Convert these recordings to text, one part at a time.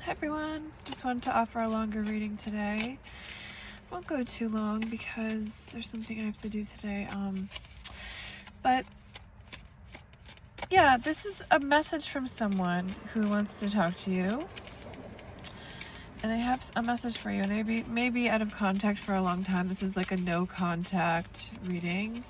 Hi everyone, just wanted to offer a longer reading today. Won't go too long because there's something I have to do today. But yeah, this is a message from someone who wants to talk to you. And they have a message for you, and they may be out of contact for a long time. This is like a no contact reading.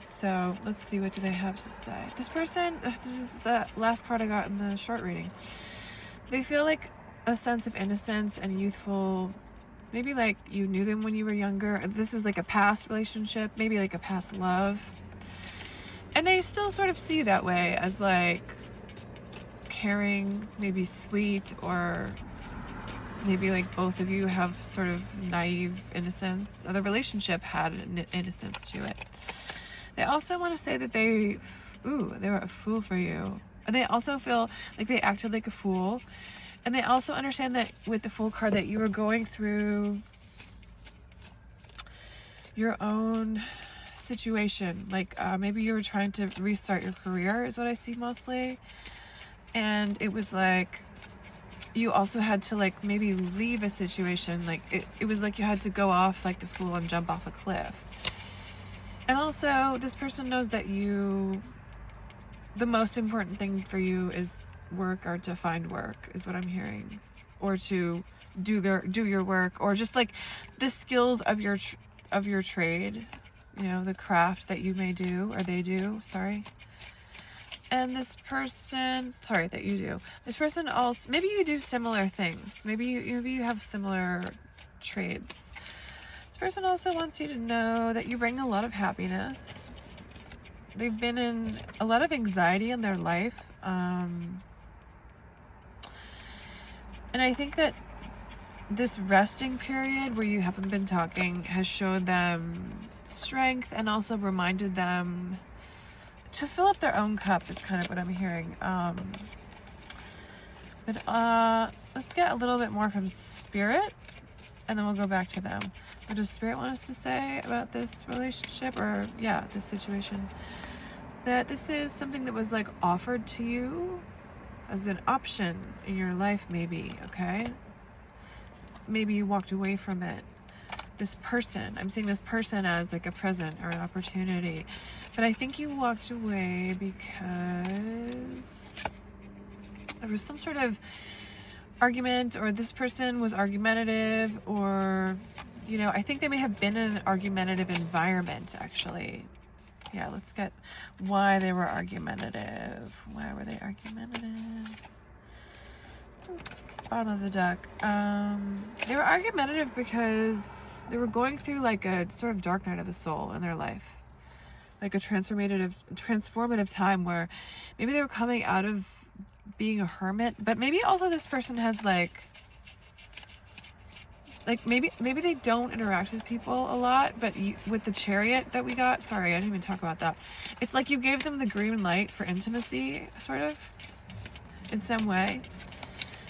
So let's see, what do they have to say? This person, this is the last card I got in the short reading. They feel like a sense of innocence and youthful, maybe like you knew them when you were younger. This was like a past relationship, maybe like a past love. And they still sort of see you that way, as like caring, maybe sweet, or maybe like both of you have sort of naive innocence. Or the relationship had an innocence to it. They also want to say that they were a fool for you. And they also feel like they acted like a fool. And they also understand that with the Fool card that you were going through your own situation. Like maybe you were trying to restart your career is what I see mostly. And it was like you also had to like maybe leave a situation. Like it was like you had to go off like the fool and jump off a cliff. And also this person knows that the most important thing for you is work, or to find work is what I'm hearing, or to do your work, or just like the skills of your trade, you know, the craft that you may do, or they do, and this person, that you do. This person also, maybe you do similar things, maybe you have similar trades. This person also wants you to know that you bring a lot of happiness. They've been in a lot of anxiety in their life. And I think that this resting period where you haven't been talking has showed them strength, and also reminded them to fill up their own cup is kind of what I'm hearing. But let's get a little bit more from Spirit, and then we'll go back to them. What does Spirit want us to say about this relationship, or this situation? That this is something that was like offered to you as an option in your life, maybe, okay? Maybe you walked away from it. This person, I'm seeing this person as like a present or an opportunity, but I think you walked away because there was some sort of argument, or this person was argumentative, or, you know, I think they may have been in an argumentative environment, actually. Yeah, let's get why they were argumentative. Why were they argumentative? Bottom of the deck. They were argumentative because they were going through like a sort of dark night of the soul in their life. Like a transformative time where maybe they were coming out of being a hermit, but maybe also this person has like maybe they don't interact with people a lot, but with the Chariot that we got, sorry, I didn't even talk about that. It's like you gave them the green light for intimacy, sort of, in some way.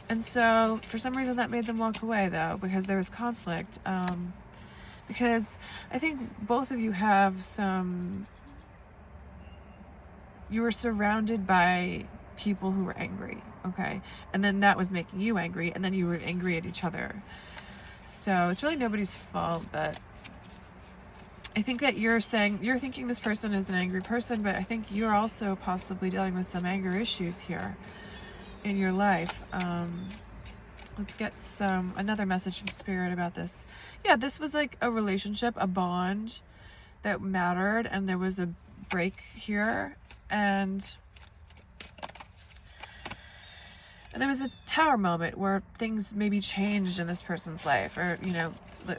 And so for some reason that made them walk away, though, because there was conflict. Because I think both of you have you were surrounded by people who were angry, okay? And then that was making you angry, and then you were angry at each other. So it's really nobody's fault, but I think that you're thinking this person is an angry person, but I think you're also possibly dealing with some anger issues here in your life. Let's get another message from Spirit about this. Yeah, this was like a relationship, a bond that mattered, and there was a break here, and there was a tower moment where things maybe changed in this person's life, or, you know, the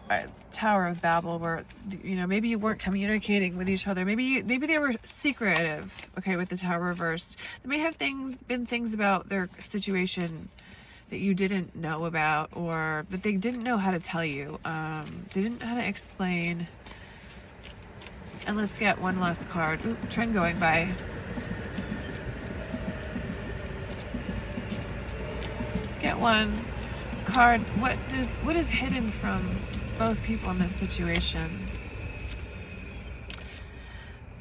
Tower of Babel, where, you know, maybe you weren't communicating with each other. Maybe they were secretive, okay, with the Tower reversed. There may have been things about their situation that you didn't know about, but they didn't know how to tell you. They didn't know how to explain. And let's get one last card. Ooh, train going by. Get one card. What is hidden from both people in this situation?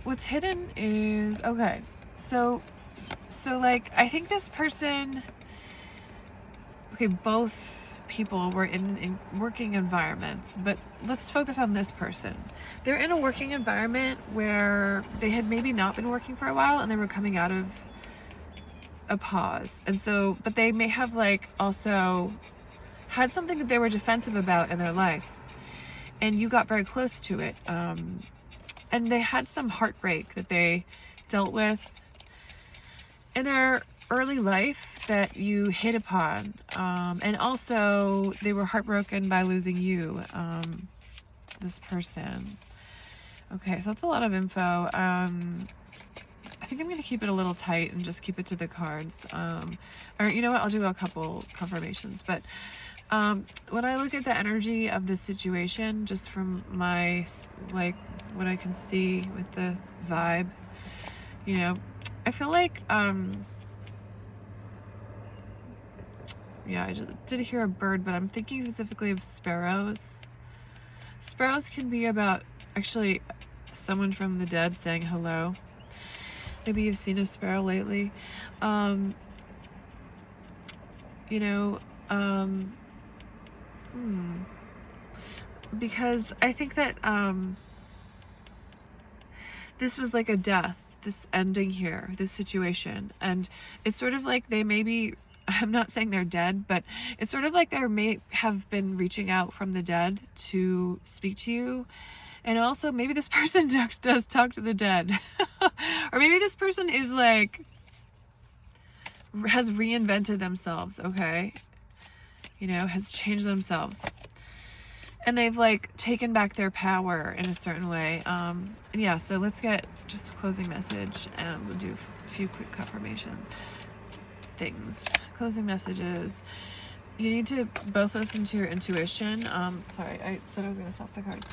What's hidden is, okay, so like I think this person okay, both people were in working environments, but let's focus on this person. They're in a working environment where they had maybe not been working for a while and they were coming out of a pause. And so, but they may have like also had something that they were defensive about in their life, and you got very close to it. And they had some heartbreak that they dealt with in their early life that you hit upon. And also, they were heartbroken by losing you, this person. Okay, so that's a lot of info. I think I'm going to keep it a little tight and just keep it to the cards. Or you know what? I'll do a couple confirmations. But when I look at the energy of this situation, just from my, like, what I can see with the vibe, you know, I feel like, yeah, I just did hear a bird, but I'm thinking specifically of sparrows. Sparrows can be about, actually, someone from the dead saying hello. Maybe you've seen a sparrow lately. You know, because I think that this was like a death, this ending here, this situation. And it's sort of like they maybe, I'm not saying they're dead, but it's sort of like they may have been reaching out from the dead to speak to you. And also maybe this person does talk to the dead. Or maybe this person is like, has reinvented themselves, okay? You know, has changed themselves. And they've like taken back their power in a certain way. And yeah, so let's get just a closing message and we'll do a few quick confirmation things. Closing messages. You need to both listen to your intuition. Sorry, I said I was going to stop the cards.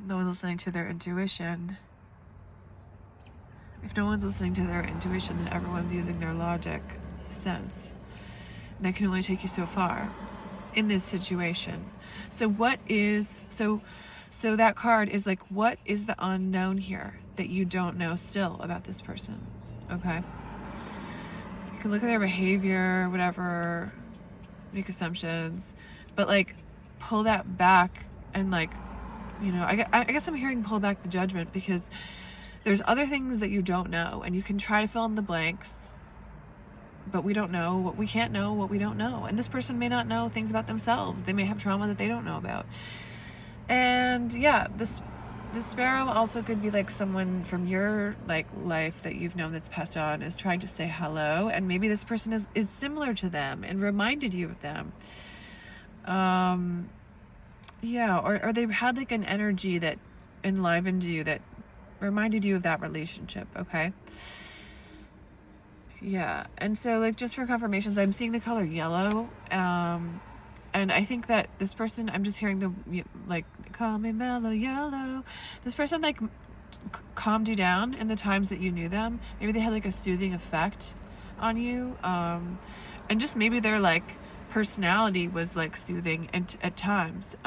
No one's listening to their intuition. If no one's listening to their intuition, then everyone's using their logic sense. And that can only take you so far in this situation. So what is, so that card is like, what is the unknown here that you don't know still about this person? Okay. You can look at their behavior, whatever, make assumptions, but like pull that back and like, you know, I guess I'm hearing pull back the judgment, because there's other things that you don't know, and you can try to fill in the blanks, but we don't know what we can't know, what we don't know. And this person may not know things about themselves. They may have trauma that they don't know about. And yeah, this sparrow also could be like someone from your like life that you've known that's passed on is trying to say hello, and maybe this person is similar to them and reminded you of them. Yeah, or they had like an energy that enlivened you, that reminded you of that relationship, okay? Yeah, and so like just for confirmations, I'm seeing the color yellow, and I think that this person, I'm just hearing the like, call me mellow yellow. This person like calmed you down in the times that you knew them. Maybe they had like a soothing effect on you, and just maybe their like personality was like soothing at times.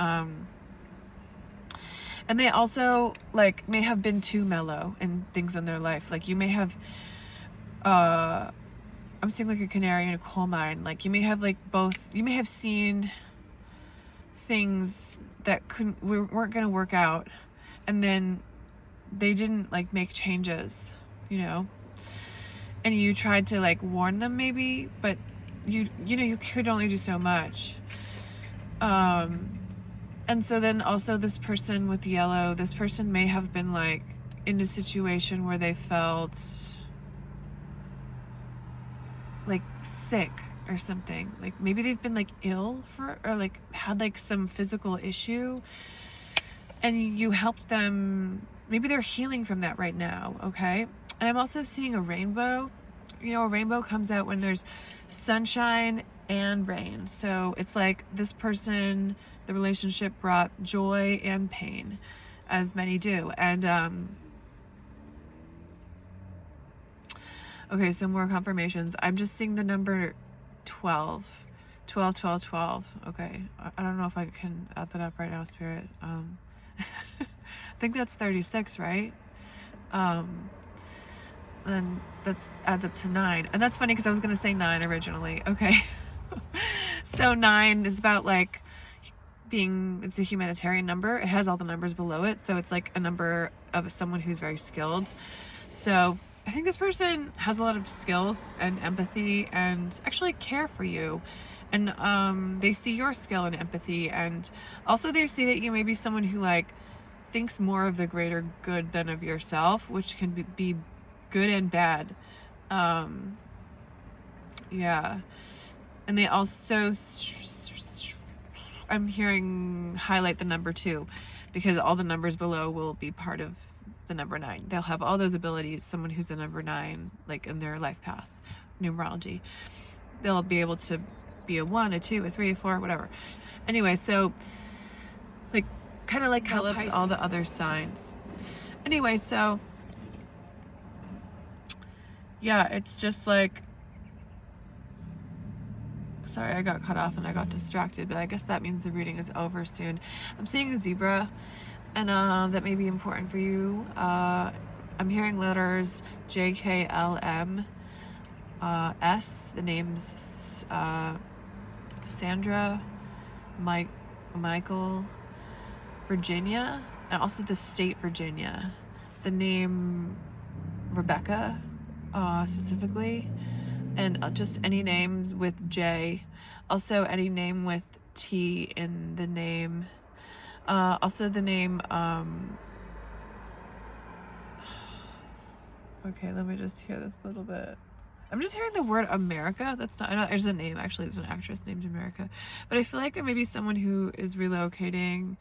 And they also like may have been too mellow in things in their life. Like you may have, I'm seeing like a canary in a coal mine. Like you may have like both, you may have seen things that weren't going to work out, and then they didn't like make changes, you know, and you tried to like warn them maybe, but you know, you could only do so much. And so then also this person with yellow, this person may have been like in a situation where they felt like sick or something. Like maybe they've been like ill or like had like some physical issue, and you helped them. Maybe they're healing from that right now, okay? And I'm also seeing a rainbow. You know, a rainbow comes out when there's sunshine and rain. So it's like this person, the relationship brought joy and pain, as many do. And okay, so more confirmations. I'm just seeing the number 12. 12, 12, 12. Okay, I don't know if I can add that up right now, Spirit. I think that's 36, right? and that adds up to 9. And that's funny because I was gonna say 9 originally. Okay. So 9 is about like it's a humanitarian number. It has all the numbers below it, so it's like a number of someone who's very skilled. So I think this person has a lot of skills and empathy and actually care for you. And they see your skill and empathy, and also they see that you may be someone who like thinks more of the greater good than of yourself, which can be good and bad. Yeah. And they also, I'm hearing highlight the number 2, because all the numbers below will be part of the number 9. They'll have all those abilities. Someone who's a number 9, like in their life path, numerology, they'll be able to be a 1, a 2, a 3, a 4, whatever. Anyway, so like kind of like helps all the other signs. Anyway, so yeah, it's just like, sorry, I got cut off and I got distracted, but I guess that means the reading is over soon. I'm seeing a zebra, and that may be important for you. I'm hearing letters JKLM, S, the names Sandra, Michael, Virginia, and also the state Virginia. The name Rebecca, specifically, and just any names with J. Also any name with T in the name. Also the name, okay, let me just hear this a little bit. I'm just hearing the word America. That's not, I know there's a name, actually, there's an actress named America. But I feel like there may be someone who is relocating,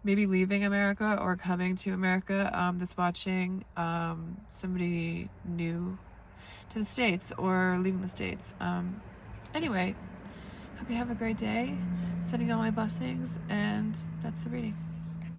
maybe leaving America or coming to America, that's watching, somebody new to the States or leaving the States. Anyway, hope you have a great day. Sending all my blessings, and that's the reading.